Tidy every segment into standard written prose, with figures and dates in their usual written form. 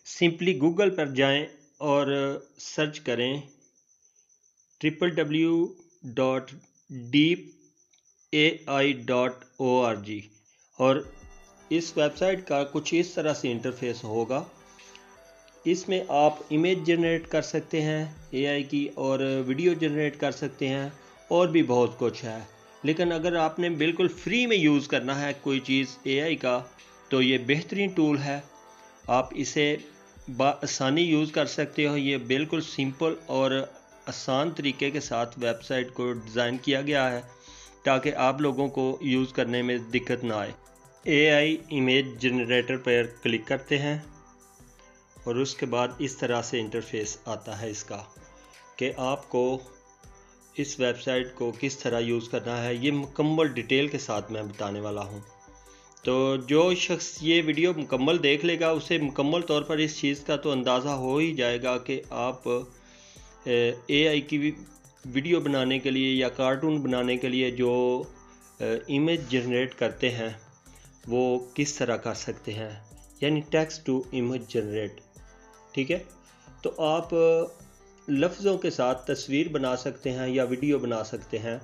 Simply Google पर जाएं और सर्च करें www.deepai.org और इस वेबसाइट का कुछ इस तरह से इंटरफेस होगा। इसमें आप इमेज जनरेट कर सकते हैं एआई की, और वीडियो जनरेट कर सकते हैं, और भी बहुत कुछ है। लेकिन अगर आपने बिल्कुल फ्री में यूज़ करना है कोई चीज़ एआई का, तो ये बेहतरीन टूल है। आप इसे आसानी यूज़ कर सकते हो। ये बिल्कुल सिंपल और आसान तरीके के साथ वेबसाइट को डिज़ाइन किया गया है ताकि आप लोगों को यूज़ करने में दिक्कत ना आए। एआई इमेज जनरेटर पर क्लिक करते हैं और उसके बाद इस तरह से इंटरफेस आता है इसका, कि आपको इस वेबसाइट को किस तरह यूज़ करना है। ये मुकम्मल डिटेल के साथ मैं बताने वाला हूँ। तो जो शख्स ये वीडियो मुकम्मल देख लेगा उसे मुकम्मल तौर पर इस चीज़ का तो अंदाज़ा हो ही जाएगा कि आप एआई की वीडियो बनाने के लिए या कार्टून बनाने के लिए जो इमेज जनरेट करते हैं वो किस तरह कर सकते हैं, यानी टेक्स्ट टू इमेज जनरेट। ठीक है, तो आप लफ्ज़ों के साथ तस्वीर बना सकते हैं या वीडियो बना सकते हैं।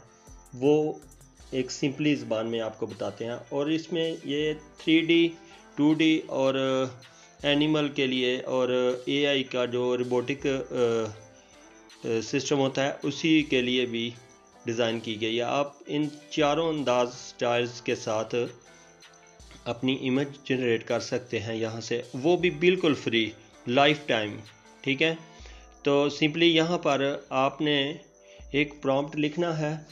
वो एक सिंपली ज़बान में आपको बताते हैं। और इसमें ये 3D 2D और एनिमल के लिए और एआई का जो रोबोटिक सिस्टम होता है उसी के लिए भी डिज़ाइन की गई है। आप इन चारों अंदाज स्टाइल्स के साथ अपनी इमेज जनरेट कर सकते हैं यहाँ से, वो भी बिल्कुल फ्री, लाइफ टाइम। ठीक है, तो सिंपली यहाँ पर आपने एक प्रॉम्प्ट लिखना है।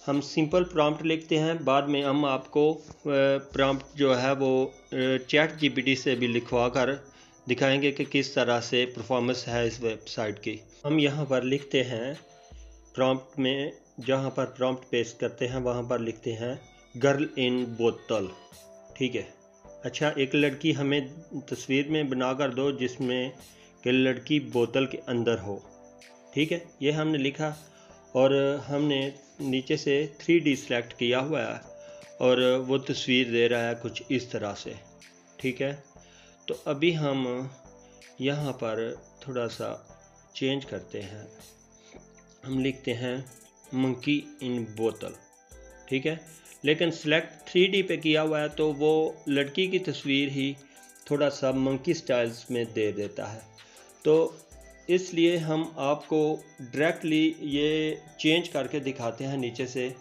हम सिंपल प्रॉम्प्ट लिखते हैं, बाद में हम आपको प्रॉम्प्ट जो है वो चैट जीपीटी से भी लिखवा कर दिखाएंगे कि किस तरह से परफॉर्मेंस है इस वेबसाइट की। हम यहाँ पर लिखते हैं प्रॉम्प्ट में, जहाँ पर प्रॉम्प्ट पेस्ट करते हैं वहाँ पर लिखते हैं गर्ल इन बोतल। ठीक है, अच्छा, एक लड़की हमें तस्वीर में बना कर दो जिसमें कि लड़की बोतल के अंदर हो। ठीक है, ये हमने लिखा और हमने नीचे से 3D सेलेक्ट किया हुआ है और वो तस्वीर दे रहा है कुछ इस तरह से। ठीक है, तो अभी हम यहाँ पर थोड़ा सा चेंज करते हैं। हम लिखते हैं मंकी इन बोतल। ठीक है, लेकिन सेलेक्ट 3D पे किया हुआ है तो वो लड़की की तस्वीर ही थोड़ा सा मंकी स्टाइल्स में दे देता है। तो इसलिए हम आपको डायरेक्टली ये चेंज करके दिखाते हैं नीचे से,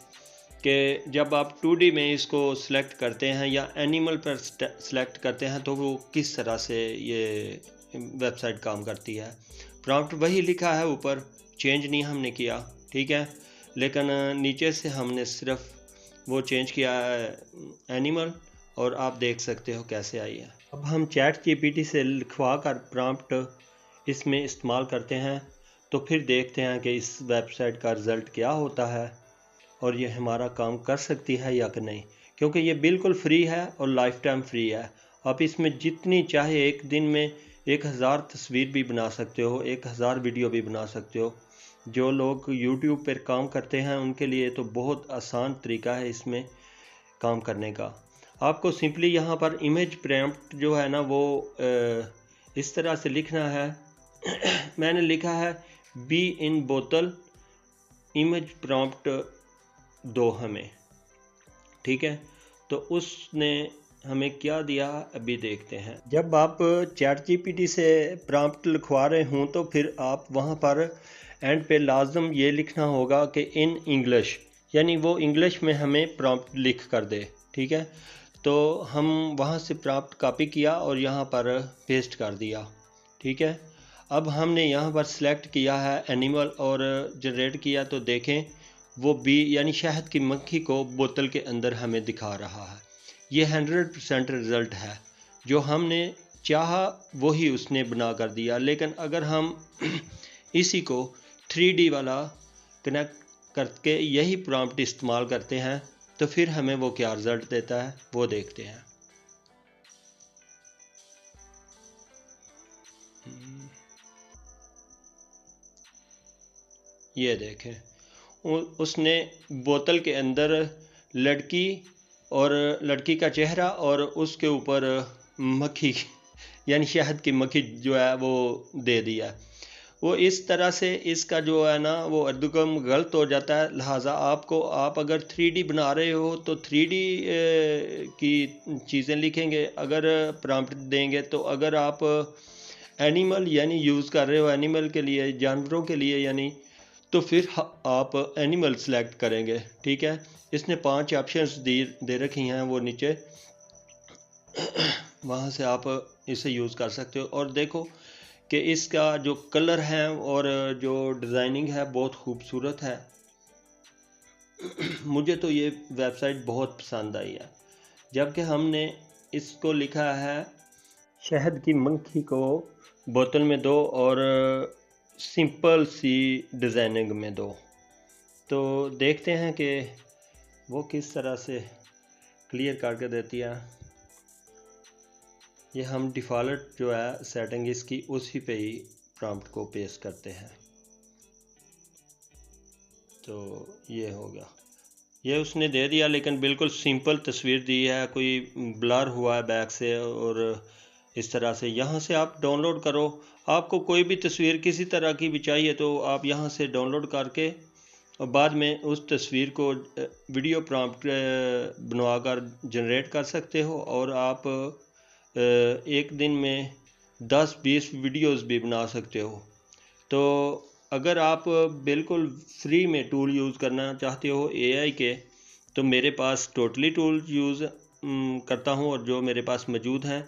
कि जब आप 2D में इसको सिलेक्ट करते हैं या एनिमल पर सिलेक्ट करते हैं तो वो किस तरह से ये वेबसाइट काम करती है। प्रॉम्प्ट वही लिखा है ऊपर, चेंज नहीं हमने किया। ठीक है, लेकिन नीचे से हमने सिर्फ वो चेंज किया है एनिमल, और आप देख सकते हो कैसे आई है। अब हम चैट जीपीटी से लिखवा कर प्रॉम्प्ट इसमें इस्तेमाल करते हैं, तो फिर देखते हैं कि इस वेबसाइट का रिज़ल्ट क्या होता है और ये हमारा काम कर सकती है या कि नहीं, क्योंकि ये बिल्कुल फ्री है और लाइफ टाइम फ्री है। आप इसमें जितनी चाहे एक दिन में 1000 तस्वीर भी बना सकते हो, 1000 वीडियो भी बना सकते हो। जो लोग YouTube पर काम करते हैं उनके लिए तो बहुत आसान तरीका है इसमें काम करने का। आपको सिंपली यहाँ पर इमेज प्रॉम्प्ट जो है ना वो इस तरह से लिखना है। मैंने लिखा है बी इन बोतल, इमेज प्रॉम्प्ट दो हमें। ठीक है, तो उसने हमें क्या दिया अभी देखते हैं। जब आप चैट जीपीटी से प्रॉम्प्ट लिखवा रहे हों तो फिर आप वहाँ पर एंड पे लाजम ये लिखना होगा कि इन इंग्लिश, यानी वो इंग्लिश में हमें प्रॉम्प्ट लिख कर दे। ठीक है, तो हम वहाँ से प्रॉम्प्ट कॉपी किया और यहाँ पर पेस्ट कर दिया। ठीक है, अब हमने यहाँ पर सिलेक्ट किया है एनिमल और जनरेट किया, तो देखें वो बी यानी शहद की मक्खी को बोतल के अंदर हमें दिखा रहा है। ये 100% रिज़ल्ट है। जो हमने चाहा वही उसने बना कर दिया। लेकिन अगर हम इसी को 3D वाला कनेक्ट करके यही प्रॉम्प्ट इस्तेमाल करते हैं तो फिर हमें वो क्या रिज़ल्ट देता है वो देखते हैं। ये देखें, उसने बोतल के अंदर लड़की और लड़की का चेहरा और उसके ऊपर मक्खी यानी शहद की मक्खी जो है वो दे दिया। वो इस तरह से इसका जो है ना वो अर्दुगम गलत हो जाता है। लिहाजा आपको, आप अगर 3D बना रहे हो तो 3D की चीज़ें लिखेंगे अगर प्रॉम्प्ट देंगे। तो अगर आप एनिमल यानी यूज़ कर रहे हो एनिमल के लिए, जानवरों के लिए यानी, तो फिर आप एनिमल सेलेक्ट करेंगे। ठीक है, इसने 5 ऑप्शंस दे रखी हैं वो नीचे, वहाँ से आप इसे यूज़ कर सकते हो। और देखो कि इसका जो कलर है और जो डिज़ाइनिंग है बहुत खूबसूरत है। मुझे तो ये वेबसाइट बहुत पसंद आई है। जबकि हमने इसको लिखा है शहद की मक्खी को बोतल में दो और सिंपल सी डिज़ाइनिंग में दो। तो देखते हैं कि वो किस तरह से क्लियर करके देती है। ये हम डिफ़ॉल्ट जो है सेटिंग इसकी उसी पे ही प्रॉम्प्ट को पेस्ट करते हैं। तो ये होगा, ये उसने दे दिया, लेकिन बिल्कुल सिंपल तस्वीर दी है, कोई ब्लर हुआ है बैक से। और इस तरह से यहाँ से आप डाउनलोड करो। आपको कोई भी तस्वीर किसी तरह की भी चाहिए तो आप यहाँ से डाउनलोड करके और बाद में उस तस्वीर को वीडियो प्रॉम्प्ट बनवाकर जनरेट कर सकते हो। और आप एक दिन में 10-20 वीडियोस भी बना सकते हो। तो अगर आप बिल्कुल फ्री में टूल यूज़ करना चाहते हो AI के, तो मेरे पास टोटली टूल यूज़ करता हूँ और जो मेरे पास मौजूद हैं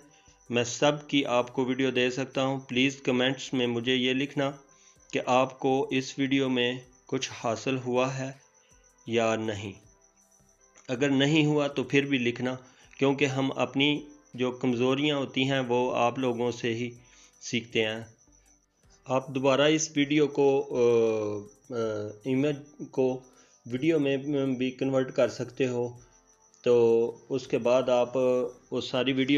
मैं सब की आपको वीडियो दे सकता हूँ। प्लीज़ कमेंट्स में मुझे ये लिखना कि आपको इस वीडियो में कुछ हासिल हुआ है या नहीं। अगर नहीं हुआ तो फिर भी लिखना, क्योंकि हम अपनी जो कमज़ोरियाँ होती हैं वो आप लोगों से ही सीखते हैं। आप दोबारा इस वीडियो को इमेज को वीडियो में भी कन्वर्ट कर सकते हो। तो उसके बाद आप वो सारी वीडियो